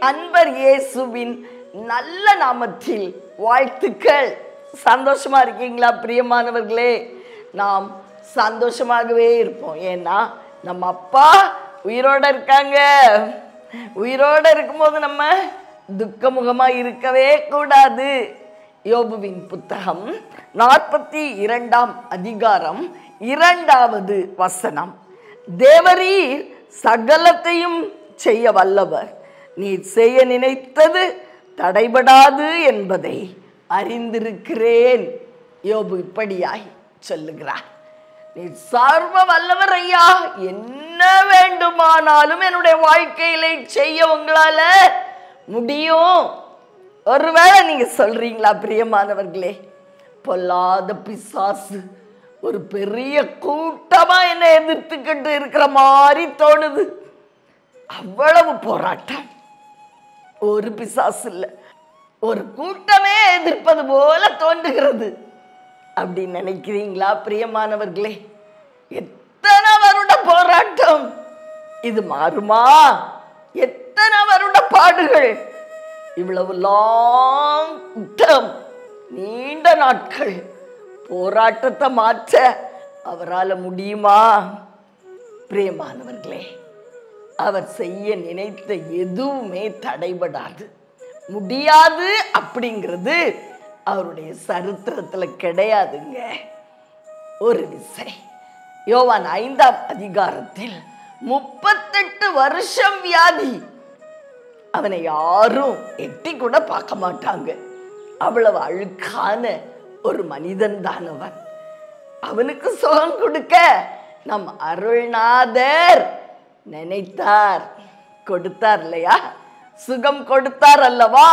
அன்பர் இயேசுவின் நல்ல நாமத்தில் வாழ்த்துக்கள். சந்தோஷமா இருக்கீங்களா பிரியமானவர்களே? நாம் சந்தோஷமாகவே இருப்போம். ஏன்னா நம்ம அப்பா உயிரோட இருக்காங்க. உயிரோட இருக்கும்போது நம்ம துக்கமுகமா இருக்கவே கூடாது. யோபுவின் புத்தகம் 42ஆம் அதிகாரம் 2வது வசனம். தேவரீர் சகலத்தையும் செய்ய வல்லவர், நீர் செய்ய நினைத்தது தடைபடாது என்பதை அறிந்திருக்கிறேன். யோபு இப்படியாய் சொல்லுகிறார், நீர் சர்வ வல்லவர் ஐயா, என்ன வேண்டுமானாலும் என்னுடைய வாழ்க்கையில செய்ய உங்களால முடியும். ஒருவேளை நீங்க சொல்றீங்களா பிரியமானவர்களே, பொல்லாத பிசாசு ஒரு பெரிய கூட்டமா என்ன எதிர்த்துக்கிட்டு இருக்கிற மாதிரி தோணுது. அவ்வளவு போராட்டம். ஒரு பிசாசு இல்ல, ஒரு கூட்டமே எதிர்ப்பது போல தோன்றுகிறது. அப்படி நினைக்கிறீங்களா பிரியமானவர்களே? எத்தனை வருட போராட்டம், இது மாறுமா? எத்தனை வருட பாடுகள், இவ்வளவு லாங் டேர்ம், நீண்ட நாட்கள் போராட்டத்தை மாற்ற அவரால் முடியுமா? பிரியமானவர்களே, அவர் செய்ய நினைத்த எதுவுமே தடைபடாது. முடியாது அப்படிங்கிறது அவருடைய சரித்திரத்துல கிடையாதுங்க. ஒரு விசை யோவான் 5ஆம் அதிகாரத்தில் 38 வருஷம் வியாதி, அவனை யாரும் எட்டி கூட பார்க்க மாட்டாங்க. அவ்வளவு அழுக்கான ஒரு மனிதன் தான் அவன். அவனுக்கு சுகம் கொடுக்க நம் அருள்நாதர் நினைத்தார், கொடுத்தார் இல்லையா? சுகம் கொடுத்தார் அல்லவா?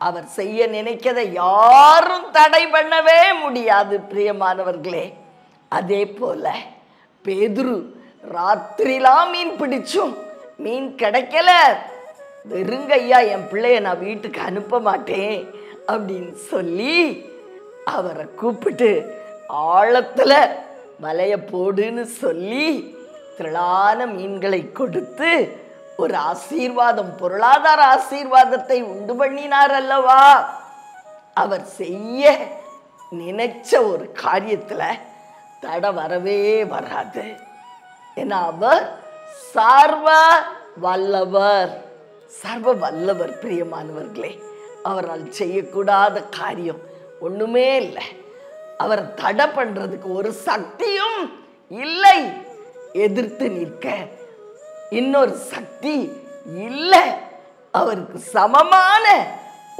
அவர் செய்ய நினைக்கதை யாரும் தடை பண்ணவே முடியாது பிரியமானவர்களே. அதே போல பேதுரு ராத்திரிலாம் மீன் பிடிச்சும் மீன் கிடைக்கல. வெறுங்கையா என் பிள்ளைய நான் வீட்டுக்கு அனுப்ப மாட்டேன் அப்படின்னு சொல்லி அவரை கூப்பிட்டு ஆழத்துல வலைய போடுன்னு சொல்லி திரளான மீன்களை கொடுத்து ஒரு ஆசீர்வாதம், பொருளாதார ஆசீர்வாதத்தை உண்டு பண்ணினார் அல்லவா? அவர் செய்ய நினைச்ச ஒரு காரியத்துல தடை வரவே வராது. ஏன்னா அவர் சர்வ வல்லவர். சர்வ வல்லவர் பிரியமானவர்களே. அவரால் செய்யக்கூடாத காரியம் ஒண்ணுமே இல்லை. அவரை தடை பண்றதுக்கு ஒரு சக்தியும் இல்லை. எதிர்த்து நிற்க இன்னொரு சக்தி இல்லை. அவருக்கு சமமான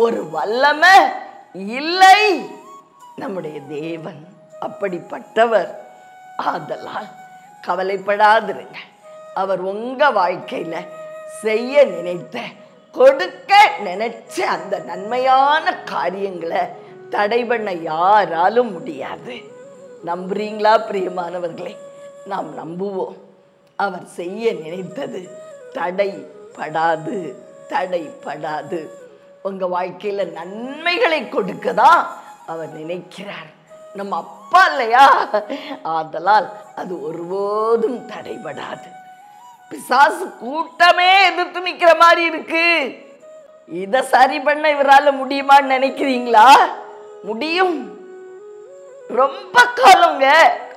ஒரு வல்லமை இல்லை. நம்முடைய தேவன் அப்படிப்பட்டவர். ஆதலால் கவலைப்படாதிருங்க. அவர் உங்க வாழ்க்கையில செய்ய நினைத்த, கொடுக்க நினைச்ச அந்த நன்மையான காரியங்களை தடை பண்ண யாராலும் முடியாது. நம்புறீங்களா பிரியமானவர்களே? நாம் நம்புவோம். அவர் செய்ய நினைத்தது தடைபடாது, தடைபடாது. உங்க வாழ்க்கையில நன்மைகளை கொடுக்கதான் அவர் நினைக்கிறார். நம்ம அப்பா இல்லையா? ஆதலால் அது ஒருபோதும் தடைபடாது. பிசாசு கூட்டமே எதிர்த்து நிக்கிற மாதிரி இருக்கு. இத சரி பண்ண இவரால முடியுமான்னு நினைக்கிறீங்களா? முடியும். ரொம்ப காலங்க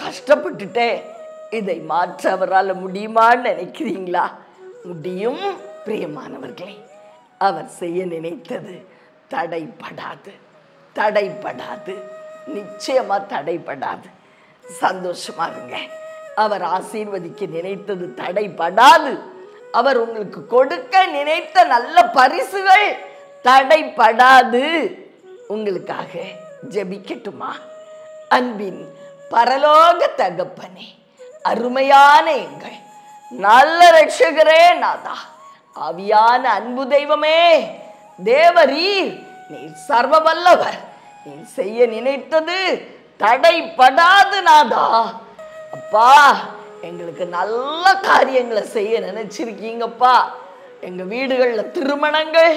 கஷ்டப்பட்டுட்டேன், இதை மாற்ற அவரால் முடியுமான்னு நினைக்கிறீங்களா? முடியும் பிரியமானவர்களே. அவர் செய்ய நினைத்தது தடைபடாது, தடைபடாது, நிச்சயமா தடைபடாது. சந்தோஷமா இருங்க. அவர் ஆசீர்வதிக்க நினைத்தது தடைபடாது. அவர் உங்களுக்கு கொடுக்க நினைத்த நல்ல பரிசுகள் தடைபடாது. உங்களுக்காக ஜெபிக்கட்டுமா? அன்பின் பரலோக தகப்பனே, அருமையான எங்கள் நல்ல ரட்சகரே நாதா, ஆவியான அன்பு தெய்வமே, தேவரீர் நீர் சர்வ வல்லவர். நீர் செய்ய நினைத்தது தடைபடாது நாதா. அப்பா, எங்களுக்கு நல்ல காரியங்களை செய்ய நினைச்சிருக்கீங்கப்பா. எங்க வீடுகள்ல திருமணங்கள்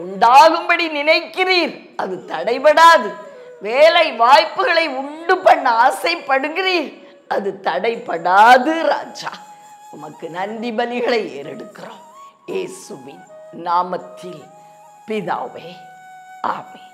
உண்டாகும்படி நினைக்கிறீர், அது தடைபடாது. வேலை வாய்ப்புகளை உண்டு பண்ண ஆசைப்படுகிறீர், அது தடைபடாது ராஜா. உமக்கு நன்றி பலிகளை ஏறெடுக்கிறோம் இயேசுவின் நாமத்தில் பிதாவே, ஆமென்.